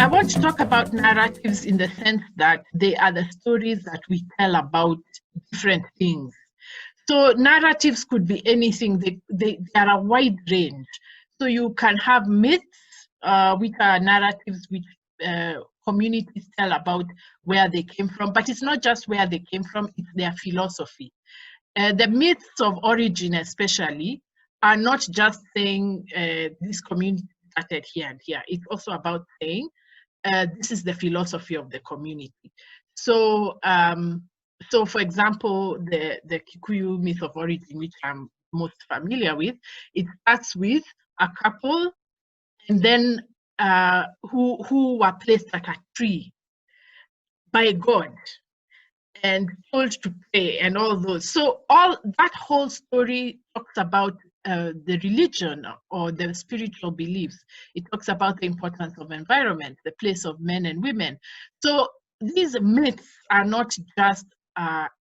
I want to talk about narratives in the sense that they are the stories that we tell about different things. So narratives could be anything. They are a wide range. So you can have myths, which are narratives which communities tell about where they came from, but it's not just where they came from, it's their philosophy. The myths of origin especially are not just saying this community started here and here. It's also about saying this is the philosophy of the community. So, so for example, the Kikuyu myth of origin, which I'm most familiar with, it starts with a couple and then who were placed at a tree by God and told to pray and all those. So all that whole story talks about the religion or the spiritual beliefs. It talks about the importance of environment, the place of men and women. So these myths are not just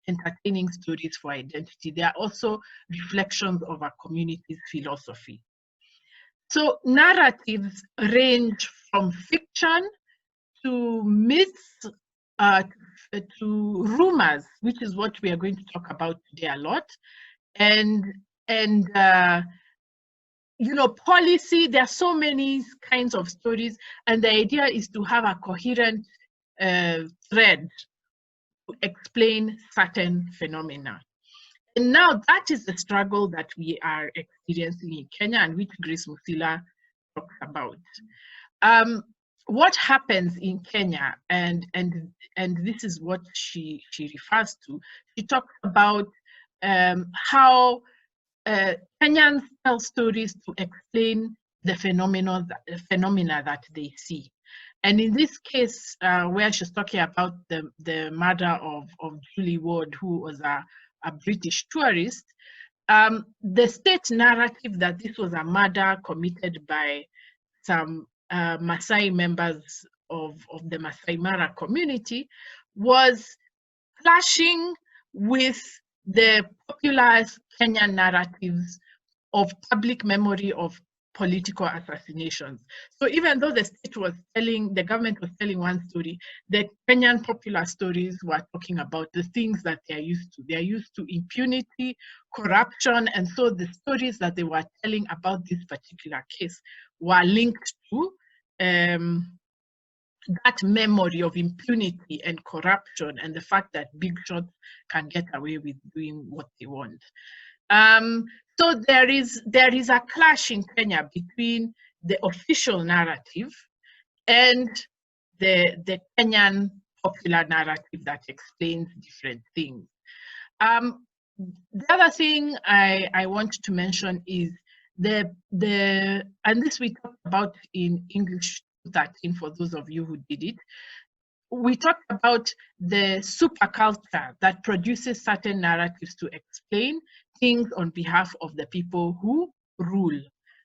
entertaining stories for identity. They are also reflections of a community's philosophy. So narratives range from fiction to myths to rumors, which is what we are going to talk about today a lot, and you know, policy. There are so many kinds of stories, and the idea is to have a coherent thread to explain certain phenomena. And now that is the struggle that we are experiencing in Kenya, and which Grace Musila talks about. What happens in Kenya, and this is what she refers to. She talks about how Kenyans tell stories to explain the phenomena that they see. And in this case, where she's talking about the murder of Julie Ward, who was a British tourist, the state narrative that this was a murder committed by some Maasai members of the Maasai Mara community was clashing with the popular Kenyan narratives of public memory of political assassinations. So even though the government was telling one story, the Kenyan popular stories were talking about the things that they are used to. They are used to impunity, corruption, and so the stories that they were telling about this particular case were linked to that memory of impunity and corruption and the fact that big shots can get away with doing what they want. So there is a clash in Kenya between the official narrative and the Kenyan popular narrative that explains different things. The other thing I want to mention is and this we talked about in English 13 for those of you who did it. We talked about the superculture that produces certain narratives to explain things on behalf of the people who rule.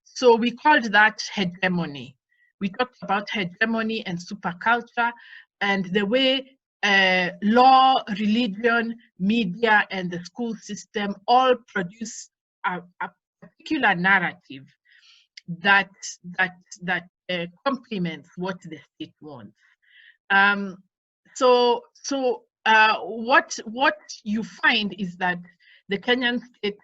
So we called that hegemony. We talked about hegemony and superculture and the way law, religion, media, and the school system all produce a particular narrative that complements what the state wants. What you find is that the Kenyan state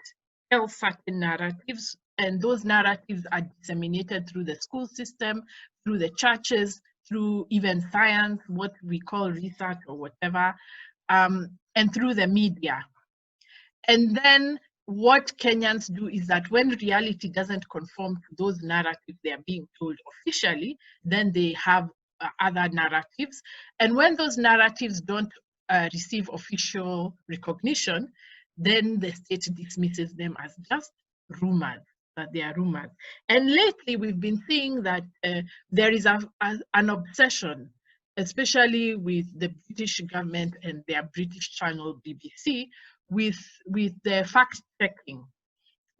tells certain narratives, and those narratives are disseminated through the school system, through the churches, through even science, what we call research or whatever, and through the media. And then what Kenyans do is that when reality doesn't conform to those narratives they are being told officially, then they have other narratives. And when those narratives don't receive official recognition, then the state dismisses them as just rumors, that they are rumors. And lately we've been seeing that there is an obsession, especially with the British government and their British channel BBC, with the fact checking.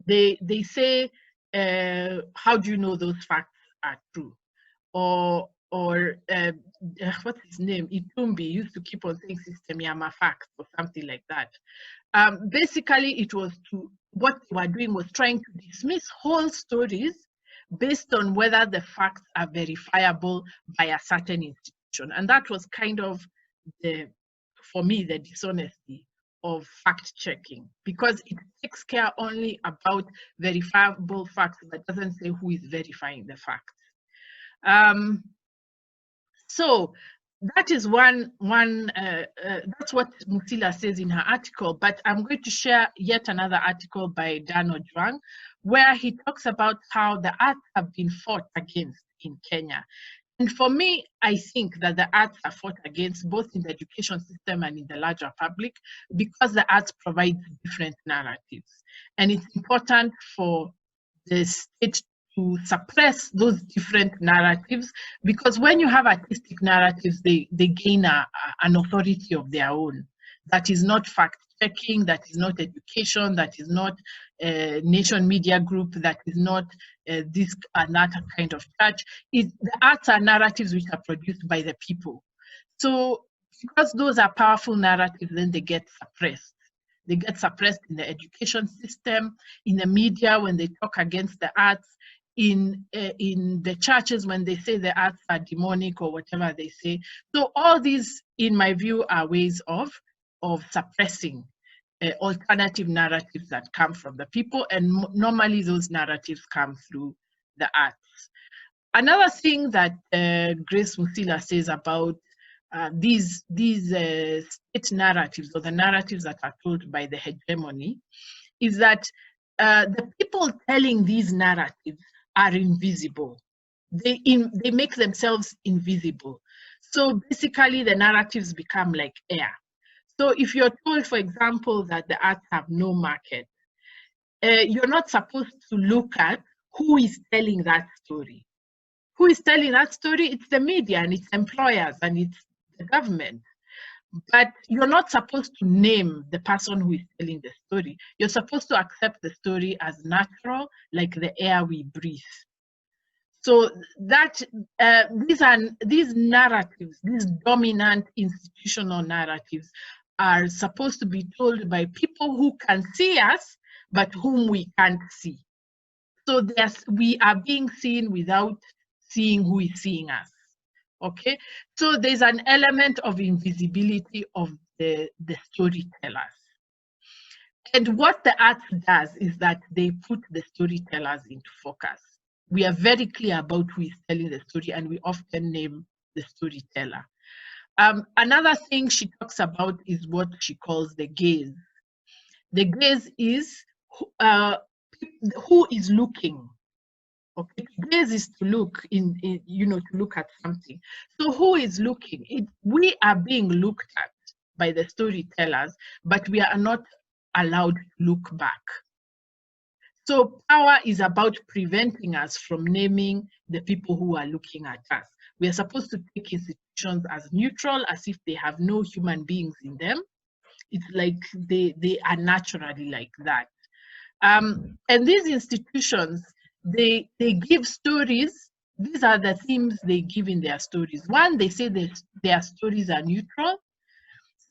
They say, how do you know those facts are true? Or what's his name? Itumbi used to keep on saying system Yama facts or something like that. Basically, it was what they were doing was trying to dismiss whole stories based on whether the facts are verifiable by a certain institution. And that was kind of for me, the dishonesty of fact checking, because it takes care only about verifiable facts, but doesn't say who is verifying the facts. So that is that's what Musila says in her article, but I'm going to share yet another article by Dan Ojwang, where he talks about how the arts have been fought against in Kenya. And for me, I think that the arts are fought against both in the education system and in the larger public, because the arts provide different narratives. And it's important for the state to suppress those different narratives, because when you have artistic narratives, they gain an authority of their own. That is not fact-checking, that is not education, that is not nation media group, that is not this and that kind of church. The arts are narratives which are produced by the people. So because those are powerful narratives, then they get suppressed. They get suppressed in the education system, in the media when they talk against the arts, in the churches when they say the arts are demonic or whatever they say. So all these, in my view, are ways of suppressing alternative narratives that come from the people, and normally those narratives come through the arts. Another thing that Grace Musila says about these state narratives, or the narratives that are told by the hegemony, is that the people telling these narratives are invisible. They make themselves invisible. So basically the narratives become like air. So if you're told, for example, that the arts have no market, you're not supposed to look at who is telling that story. Who is telling that story? It's the media, and it's employers, and it's the government. But you're not supposed to name the person who is telling the story. You're supposed to accept the story as natural, like the air we breathe. So that these narratives, these dominant institutional narratives, are supposed to be told by people who can see us, but whom we can't see. So we are being seen without seeing who is seeing us. Okay, so there's an element of invisibility of the storytellers. And what the arts does is that they put the storytellers into focus. We are very clear about who is telling the story, and we often name the storyteller. Another thing she talks about is what she calls the gaze. The gaze is who is looking. Okay, gaze is to look to look at something. So who is looking? We are being looked at by the storytellers, but we are not allowed to look back. So power is about preventing us from naming the people who are looking at us. We are supposed to take institutions as neutral, as if they have no human beings in them. It's like they are naturally like that. And these institutions, they give stories. These are the themes they give in their stories. One, they say their stories are neutral.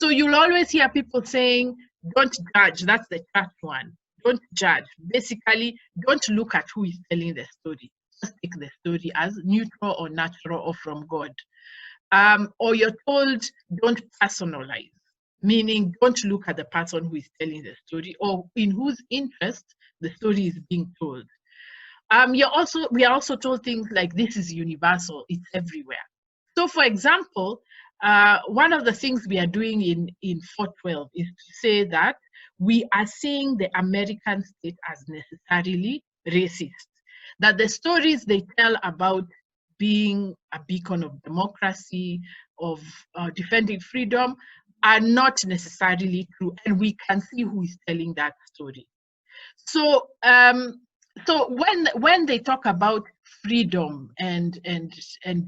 So you'll always hear people saying, don't judge. That's the church one. Don't judge. Basically, don't look at who is telling the story. Just take the story as neutral or natural or from God. Or you're told, don't personalize, meaning don't look at the person who is telling the story or in whose interest the story is being told. We are also told things like, this is universal, it's everywhere. So for example, one of the things we are doing in 412 is to say that we are seeing the American state as necessarily racist, that the stories they tell about being a beacon of democracy, of defending freedom, are not necessarily true, and we can see who is telling that story. So, so when they talk about freedom and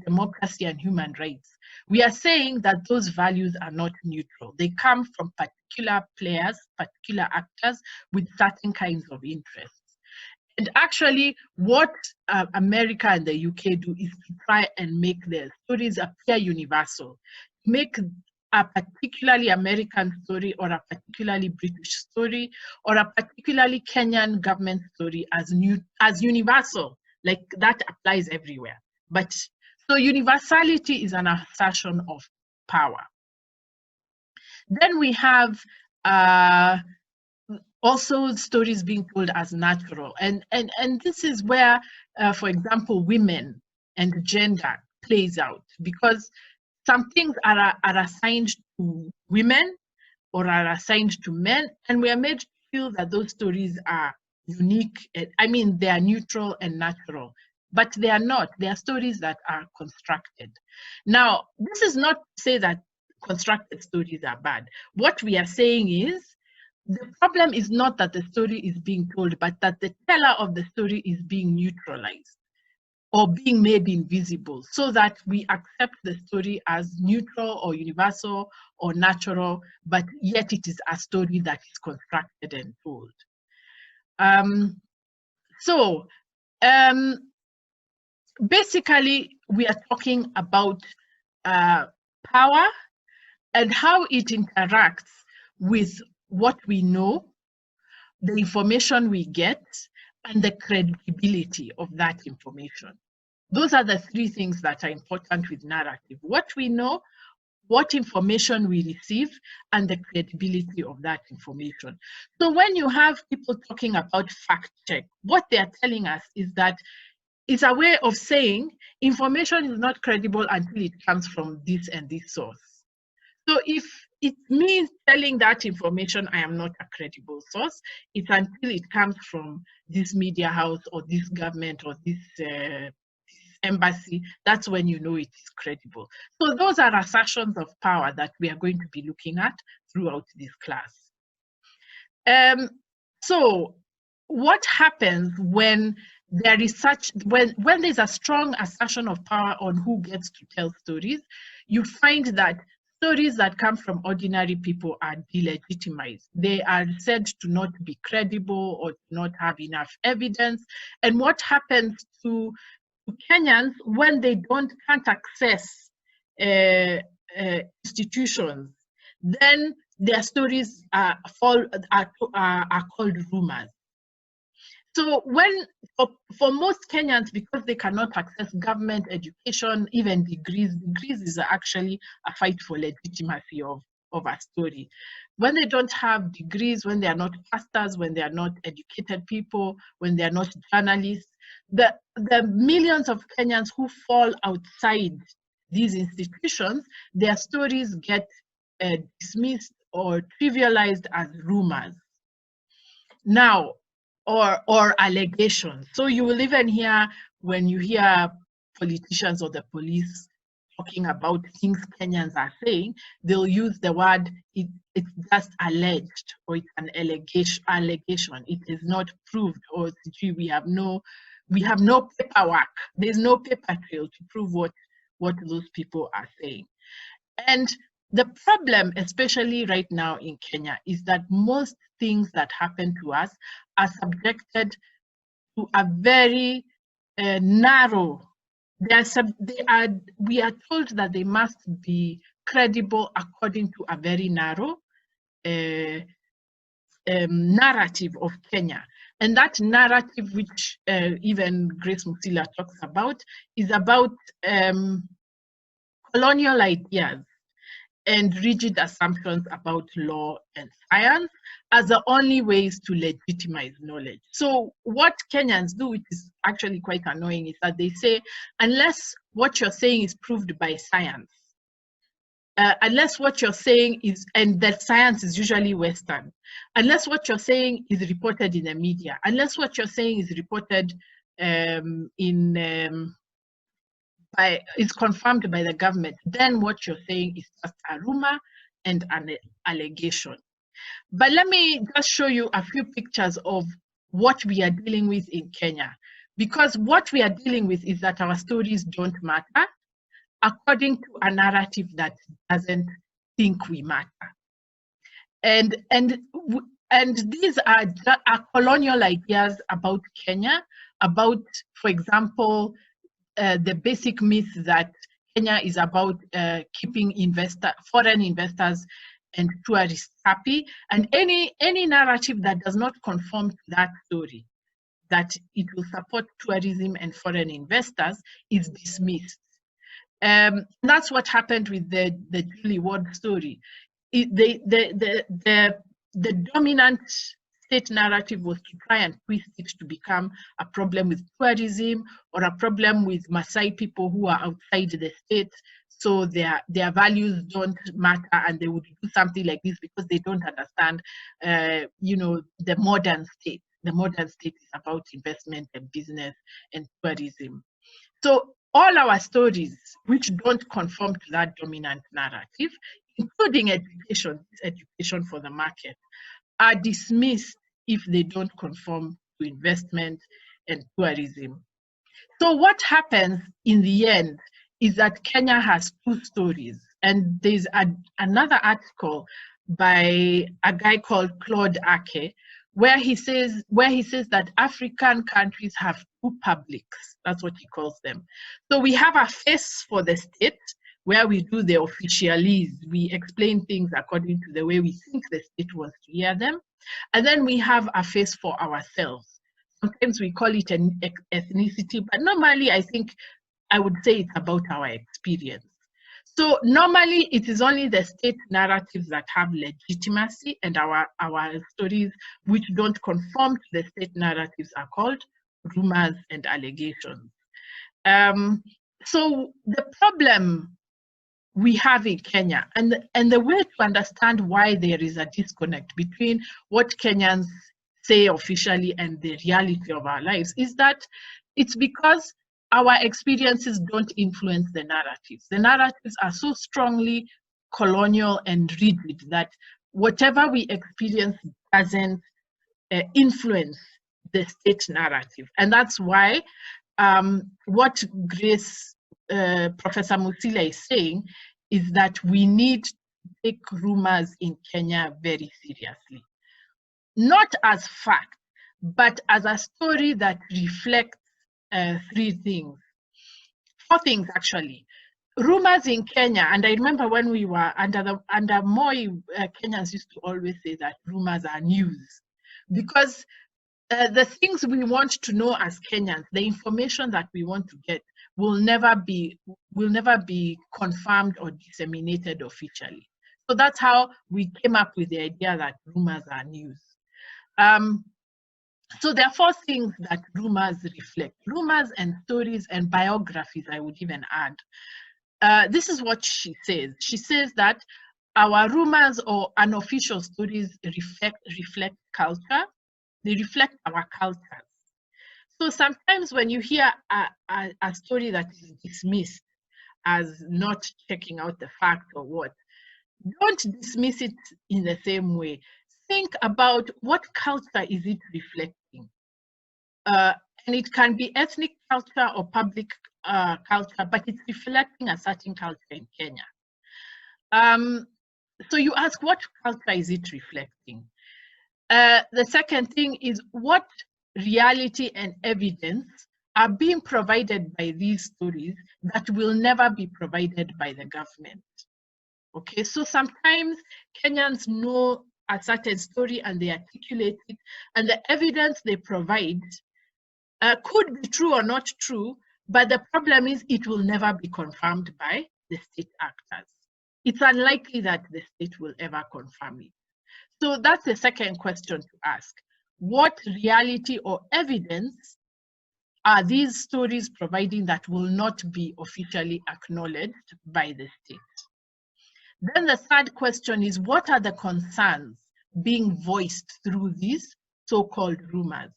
democracy and human rights, we are saying that those values are not neutral. They come from particular players, particular actors with certain kinds of interests. And actually, what America and the UK do is to try and make their stories appear universal, make a particularly American story or a particularly British story or a particularly Kenyan government story as universal, Like that applies everywhere. But so universality is an assertion of power. Then we have also stories being told as natural. And this is where, for example, women and gender plays out, because some things are assigned to women or are assigned to men, and we are made to feel that those stories are unique. I mean, they are neutral and natural, but they are not. They are stories that are constructed. Now, this is not to say that constructed stories are bad. What we are saying is, the problem is not that the story is being told, but that the teller of the story is being neutralized or being made invisible, so that we accept the story as neutral or universal or natural, but yet it is a story that is constructed and told. Basically, we are talking about power and how it interacts with what we know, the information we get, and the credibility of that information. Those are the three things that are important with narrative: what we know, what information we receive, and the credibility of that information. So when you have people talking about fact check, what they are telling us is that it's a way of saying information is not credible until it comes from this and this source. So if it means telling that information, I am not a credible source, it's until it comes from this media house or this government or this embassy, that's when you know it is credible. So those are assertions of power that we are going to be looking at throughout this class. So what happens when there is when there's a strong assertion of power on who gets to tell stories? You find that stories that come from ordinary people are delegitimized. They are said to not be credible or to not have enough evidence. And what happens to Kenyans when they can't access institutions? Then their stories are called rumors. So for most Kenyans, because they cannot access government, education, even degrees is actually a fight for legitimacy of a story. When they don't have degrees, when they are not pastors, when they are not educated people, when they are not journalists, the millions of Kenyans who fall outside these institutions, their stories get dismissed or trivialized as rumors. Now, or allegations. So you will even hear, when you hear politicians or the police talking about things Kenyans are saying, they'll use the word, it's just alleged, or it's an allegation. It is not proved, or we have no paperwork. There's no paper trail to prove what those people are saying. And the problem, especially right now in Kenya, is that most things that happen to us are subjected to a very narrow. We are told that they must be credible according to a very narrow narrative of Kenya. And that narrative, which even Grace Musila talks about, is about colonial ideas and rigid assumptions about law and science as the only ways to legitimize knowledge. So what Kenyans do, which is actually quite annoying, is that they say, unless what you're saying is proved by science, unless what you're saying is, and that science is usually Western, unless what you're saying is reported in the media, unless what you're saying is reported is confirmed by the government, then what you're saying is just a rumor and an allegation. But let me just show you a few pictures of what we are dealing with in Kenya, because what we are dealing with is that our stories don't matter according to a narrative that doesn't think we matter. And these are colonial ideas about Kenya, about, for example, the basic myth that Kenya is about keeping foreign investors and tourists happy, and any narrative that does not conform to that story that it will support tourism and foreign investors is dismissed. That's what happened with the Julie Ward story. The dominant state narrative was to try and twist it to become a problem with tourism or a problem with Maasai people who are outside the state, so their values don't matter, and they would do something like this because they don't understand, the modern state. The modern state is about investment and business and tourism. So all our stories which don't conform to that dominant narrative, including education for the market, are dismissed if they don't conform to investment and tourism. So what happens in the end is that Kenya has two stories, and there's another article by a guy called Claude Ake, where he says that African countries have two publics. That's what he calls them. So we have a face for the state, where we do the officialese. We explain things according to the way we think the state wants to hear them. And then we have a face for ourselves. Sometimes we call it an ethnicity, but normally I would say it's about our experience. So normally it is only the state narratives that have legitimacy, and our stories which don't conform to the state narratives are called rumors and allegations. So the problem we have in Kenya, and the way to understand why there is a disconnect between what Kenyans say officially and the reality of our lives, is that it's because our experiences don't influence the narratives. The narratives are so strongly colonial and rigid that whatever we experience doesn't influence the state narrative. And that's why what Professor Musila is saying is that we need to take rumors in Kenya very seriously. Not as fact, but as a story that reflects four things actually. Rumors in Kenya, and I remember when we were under Moi, Kenyans used to always say that rumors are news, because the things we want to know as Kenyans, the information that we want to get, will never be confirmed or disseminated officially. So that's how we came up with the idea that rumors are news. So there are four things that rumors reflect. Rumors and stories and biographies, I would even add. This is what she says. She says that our rumors or unofficial stories reflect culture. They reflect our cultures. So sometimes when you hear a story that is dismissed as not checking out the fact or what, don't dismiss it in the same way. Think about what culture is it reflecting. And it can be ethnic culture or public culture, but it's reflecting a certain culture in Kenya. So you ask, what culture is it reflecting? The second thing is, what reality and evidence are being provided by these stories that will never be provided by the government? Okay, so sometimes Kenyans know a certain story and they articulate it, and the evidence they provide could be true or not true, but the problem is it will never be confirmed by the state actors. It's unlikely that the state will ever confirm it. So that's the second question to ask. What reality or evidence are these stories providing that will not be officially acknowledged by the state? Then the third question is, what are the concerns being voiced through these so-called rumors?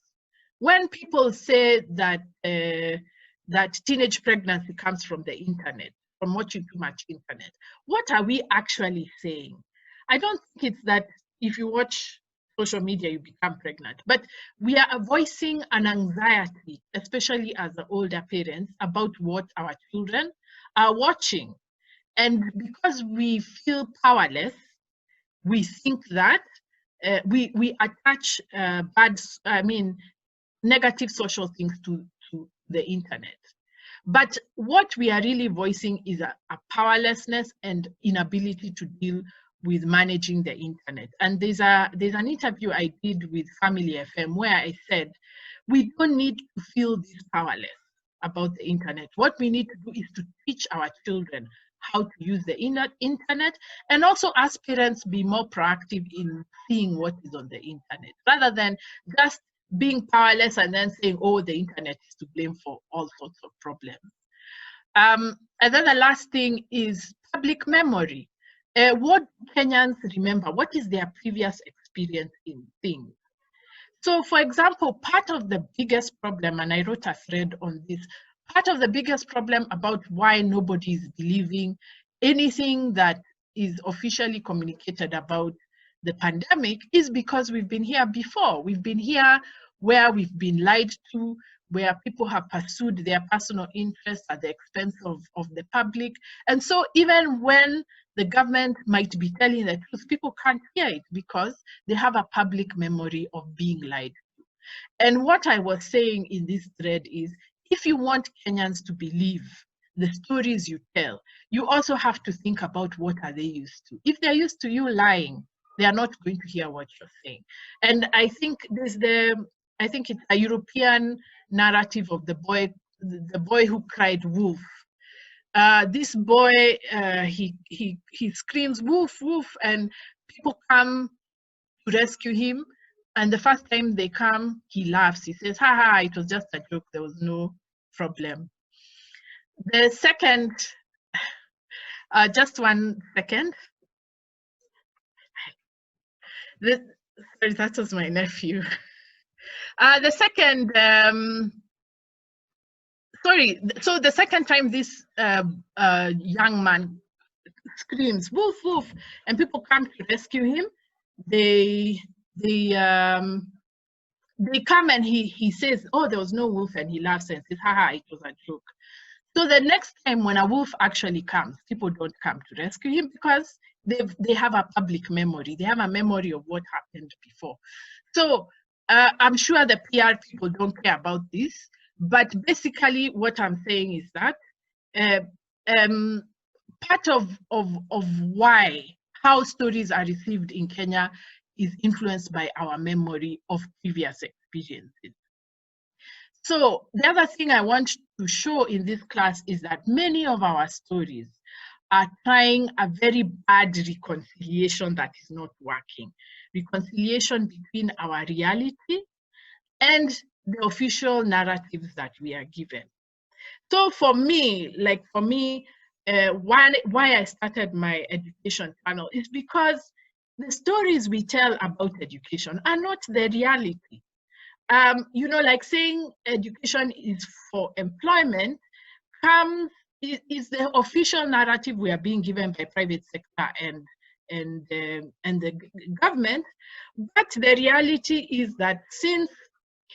When people say that that teenage pregnancy comes from the internet, from watching too much internet, what are we actually saying? I don't think it's that if you watch social media, you become pregnant, but we are voicing an anxiety, especially as the older parents, about what our children are watching. And because we feel powerless, we think that we attach negative social things to the internet. But what we are really voicing is a powerlessness and inability to deal with managing the internet. And there's an interview I did with Family FM where I said, we don't need to feel this powerless about the internet. What we need to do is to teach our children how to use the internet, and also as parents be more proactive in seeing what is on the internet, rather than just being powerless and then saying, oh, the internet is to blame for all sorts of problems. And then the last thing is public memory. What Kenyans remember? What is their previous experience in things? So, for example, part of the biggest problem, and I wrote a thread on this, part of the biggest problem about why nobody is believing anything that is officially communicated about the pandemic is because we've been here before. We've been here where we've been lied to, where people have pursued their personal interests at the expense of the public. And so even when the government might be telling the truth, people can't hear it because they have a public memory of being lied to. And what I was saying in this thread is, if you want Kenyans to believe the stories you tell, you also have to think about what are they used to. If they're used to you lying, they are not going to hear what you're saying. And I think I think it's a European narrative of the boy who cried wolf. This boy, he screams woof woof, and people come to rescue him. And the first time they come, he laughs. He says, ha ha, it was just a joke. There was no problem. The second, just 1 second. Sorry, that was my nephew. The second, sorry, so the second time this young man screams woof woof and people come to rescue him, they come and he says, oh, there was no wolf, and he laughs and says, haha, it was a joke. So the next time when a wolf actually comes, people don't come to rescue him because they have a public memory. They have a memory of what happened before. So I'm sure the PR people don't care about this, but basically what I'm saying is that part of why, how stories are received in Kenya is influenced by our memory of previous experiences. So the other thing I want to show in this class is that many of our stories are trying a very bad reconciliation that is not working. Reconciliation between our reality and the official narratives that we are given. So for me, why I started my education channel is because the stories we tell about education are not the reality. You know, like saying education is for employment is the official narrative we are being given by private sector and the government. But the reality is that since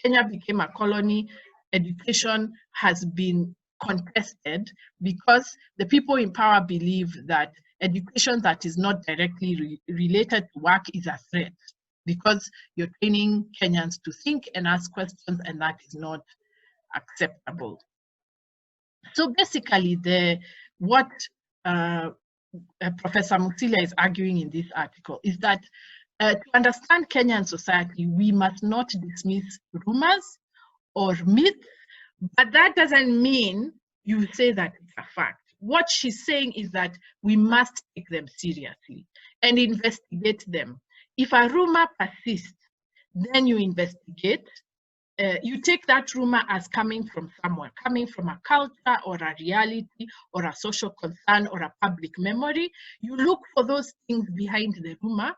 Kenya became a colony, education has been contested because the people in power believe that education that is not directly related to work is a threat, because you're training Kenyans to think and ask questions, and that is not acceptable. So basically, what Professor Musila is arguing in this article is that to understand Kenyan society, we must not dismiss rumors or myths, but that doesn't mean you say that it's a fact. What she's saying is that we must take them seriously and investigate them. If a rumor persists, then you investigate. You take that rumor as coming from somewhere, coming from a culture or a reality or a social concern or a public memory. You look for those things behind the rumor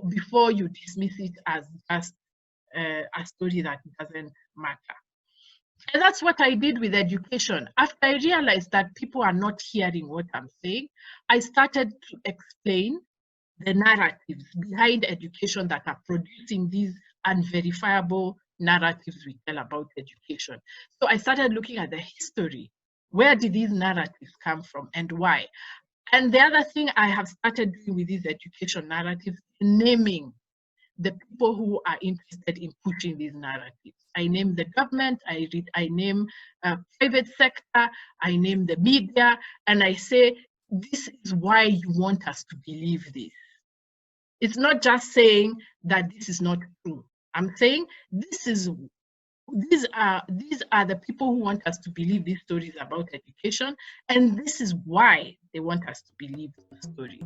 before you dismiss it as just a story that doesn't matter. And that's what I did with education. After I realized that people are not hearing what I'm saying, I started to explain the narratives behind education that are producing these unverifiable narratives we tell about education. So I started looking at the history. Where did these narratives come from and why? And the other thing I have started doing with these education narratives, naming the people who are interested in pushing these narratives. I name the government, I name private sector, I name the media, and I say, this is why you want us to believe this. It's not just saying that this is not true. I'm saying these are the people who want us to believe these stories about education, and this is why they want us to believe those stories.